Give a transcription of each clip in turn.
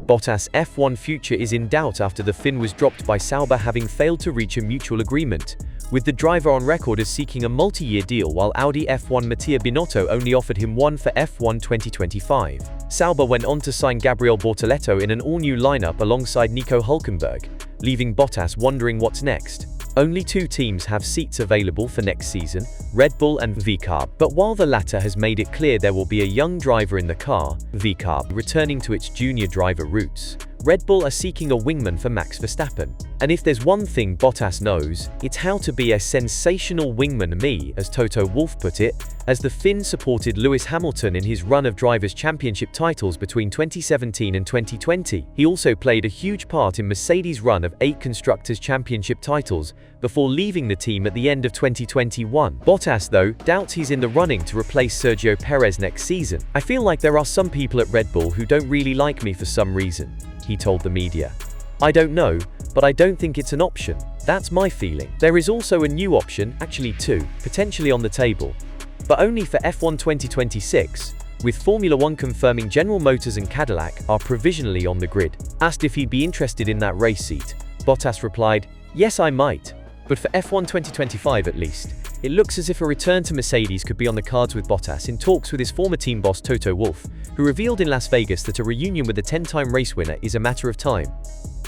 Bottas' F1 future is in doubt after the Finn was dropped by Sauber, having failed to reach a mutual agreement, with the driver on record as seeking a multi-year deal, while Audi F1 Mattia Binotto only offered him one for F1 2025. Sauber went on to sign Gabriele Bortoleto in an all-new lineup alongside Nico Hülkenberg, leaving Bottas wondering what's next. Only two teams have seats available for next season, Red Bull and VCARB, but while the latter has made it clear there will be a young driver in the car, VCARB returning to its junior driver roots, Red Bull are seeking a wingman for Max Verstappen. And if there's one thing Bottas knows, it's how to be a sensational wingman, as Toto Wolff put it, as the Finn supported Lewis Hamilton in his run of Drivers' Championship titles between 2017 and 2020. He also played a huge part in Mercedes' run of 8 Constructors' Championship titles before leaving the team at the end of 2021. Bottas, though, doubts he's in the running to replace Sergio Perez next season. "I feel like there are some people at Red Bull who don't really like me for some reason," he told the media. "I don't know, but I don't think it's an option. That's my feeling." There is also a new option, actually two, potentially on the table, but only for F1 2026, with Formula 1 confirming General Motors and Cadillac are provisionally on the grid. Asked if he'd be interested in that race seat, Bottas replied, "Yes, I might, but for F1 2025 at least." It looks as if a return to Mercedes could be on the cards, with Bottas in talks with his former team boss Toto Wolff, who revealed in Las Vegas that a reunion with the 10-time race winner is a matter of time.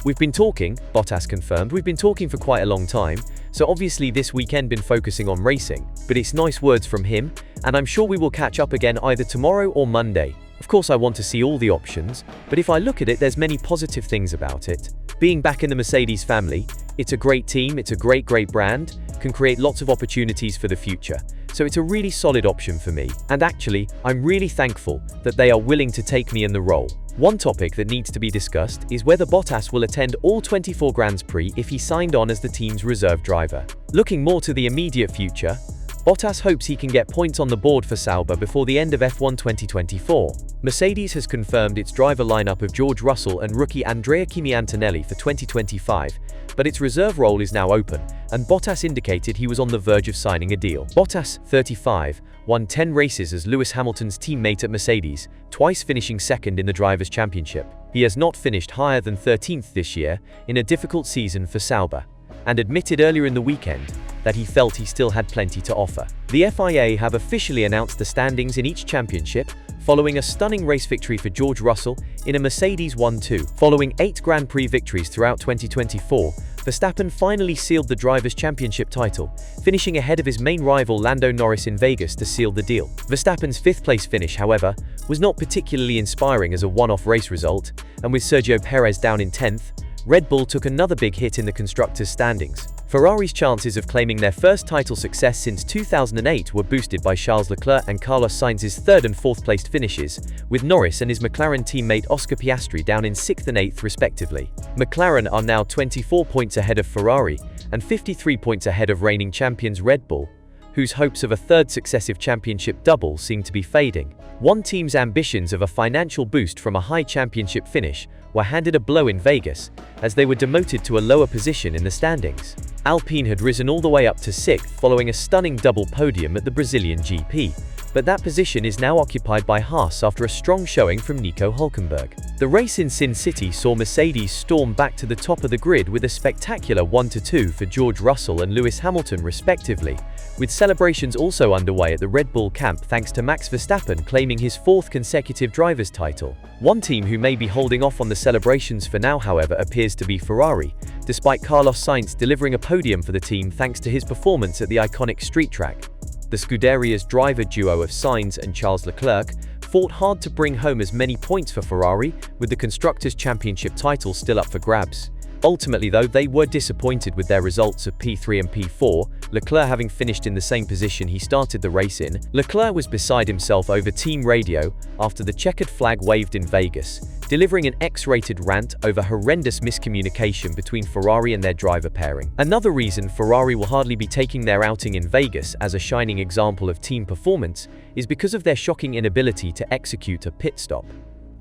"We've been talking," Bottas confirmed. "We've been talking for quite a long time, so obviously this weekend been focusing on racing, but it's nice words from him, and I'm sure we will catch up again either tomorrow or Monday. Of course I want to see all the options, but if I look at it, there's many positive things about it. Being back in the Mercedes family, it's a great team, it's a great brand, can create lots of opportunities for the future. So it's a really solid option for me, and actually, I'm really thankful that they are willing to take me in the role." One topic that needs to be discussed is whether Bottas will attend all 24 Grands Prix if he signed on as the team's reserve driver. Looking more to the immediate future, Bottas hopes he can get points on the board for Sauber before the end of F1 2024. Mercedes has confirmed its driver lineup of George Russell and rookie Andrea Kimi Antonelli for 2025, but its reserve role is now open, and Bottas indicated he was on the verge of signing a deal. Bottas, 35, won 10 races as Lewis Hamilton's teammate at Mercedes, twice finishing second in the Drivers' Championship. He has not finished higher than 13th this year in a difficult season for Sauber, and admitted earlier in the weekend that he felt he still had plenty to offer. The FIA have officially announced the standings in each championship, following a stunning race victory for George Russell in a Mercedes 1-2. Following 8 Grand Prix victories throughout 2024, Verstappen finally sealed the Drivers' Championship title, finishing ahead of his main rival Lando Norris in Vegas to seal the deal. Verstappen's 5th-place finish, however, was not particularly inspiring as a one-off race result, and with Sergio Perez down in 10th, Red Bull took another big hit in the constructors' standings. Ferrari's chances of claiming their first title success since 2008 were boosted by Charles Leclerc and Carlos Sainz's 3rd and 4th placed finishes, with Norris and his McLaren teammate Oscar Piastri down in 6th and 8th respectively. McLaren are now 24 points ahead of Ferrari and 53 points ahead of reigning champions Red Bull, whose hopes of a 3rd successive championship double seem to be fading. One team's ambitions of a financial boost from a high championship finish were handed a blow in Vegas, as they were demoted to a lower position in the standings. Alpine had risen all the way up to 6th following a stunning double podium at the Brazilian GP, but that position is now occupied by Haas after a strong showing from Nico Hülkenberg. The race in Sin City saw Mercedes storm back to the top of the grid with a spectacular 1-2 for George Russell and Lewis Hamilton respectively, with celebrations also underway at the Red Bull camp thanks to Max Verstappen claiming his 4th consecutive driver's title. One team who may be holding off on the celebrations for now, however, appears to be Ferrari, despite Carlos Sainz delivering a podium for the team thanks to his performance at the iconic street track. The Scuderia's driver duo of Sainz and Charles Leclerc fought hard to bring home as many points for Ferrari, with the Constructors' Championship title still up for grabs. Ultimately, though, they were disappointed with their results of P3 and P4, Leclerc having finished in the same position he started the race in. Leclerc was beside himself over team radio after the checkered flag waved in Vegas, delivering an X-rated rant over horrendous miscommunication between Ferrari and their driver pairing. Another reason Ferrari will hardly be taking their outing in Vegas as a shining example of team performance is because of their shocking inability to execute a pit stop.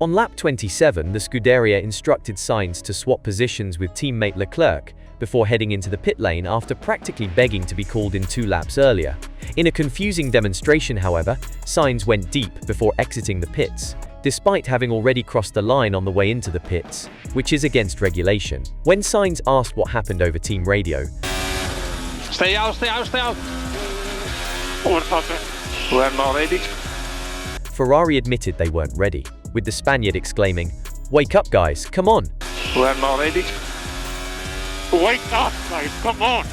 On lap 27, the Scuderia instructed Sainz to swap positions with teammate Leclerc before heading into the pit lane after practically begging to be called in 2 laps earlier. In a confusing demonstration, however, Sainz went deep before exiting the pits, despite having already crossed the line on the way into the pits, which is against regulation. When Sainz asked what happened over team radio, Stay out, stay out, stay out! We're not ready. Ferrari admitted they weren't ready, with the Spaniard exclaiming, "Wake up guys, come on!" We're not ready. Wake up, guys, come on!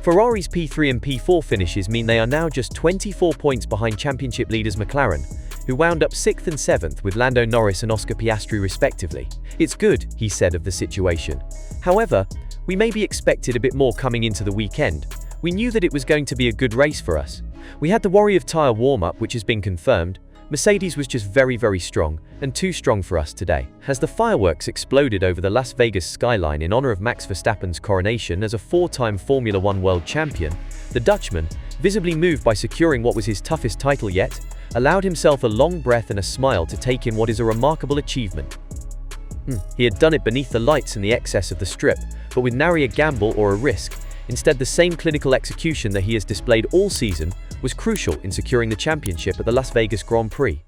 Ferrari's P3 and P4 finishes mean they are now just 24 points behind championship leaders McLaren, who wound up 6th and 7th with Lando Norris and Oscar Piastri respectively. "It's good," he said of the situation. "However, we maybe expected a bit more coming into the weekend. We knew that it was going to be a good race for us. We had the worry of tyre warm-up, which has been confirmed. Mercedes was just very strong, and too strong for us today." As the fireworks exploded over the Las Vegas skyline in honor of Max Verstappen's coronation as a 4-time Formula One world champion, the Dutchman, visibly moved by securing what was his toughest title yet, allowed himself a long breath and a smile to take in what is a remarkable achievement. He had done it beneath the lights and the excess of the strip, but with nary a gamble or a risk. Instead, the same clinical execution that he has displayed all season was crucial in securing the championship at the Las Vegas Grand Prix.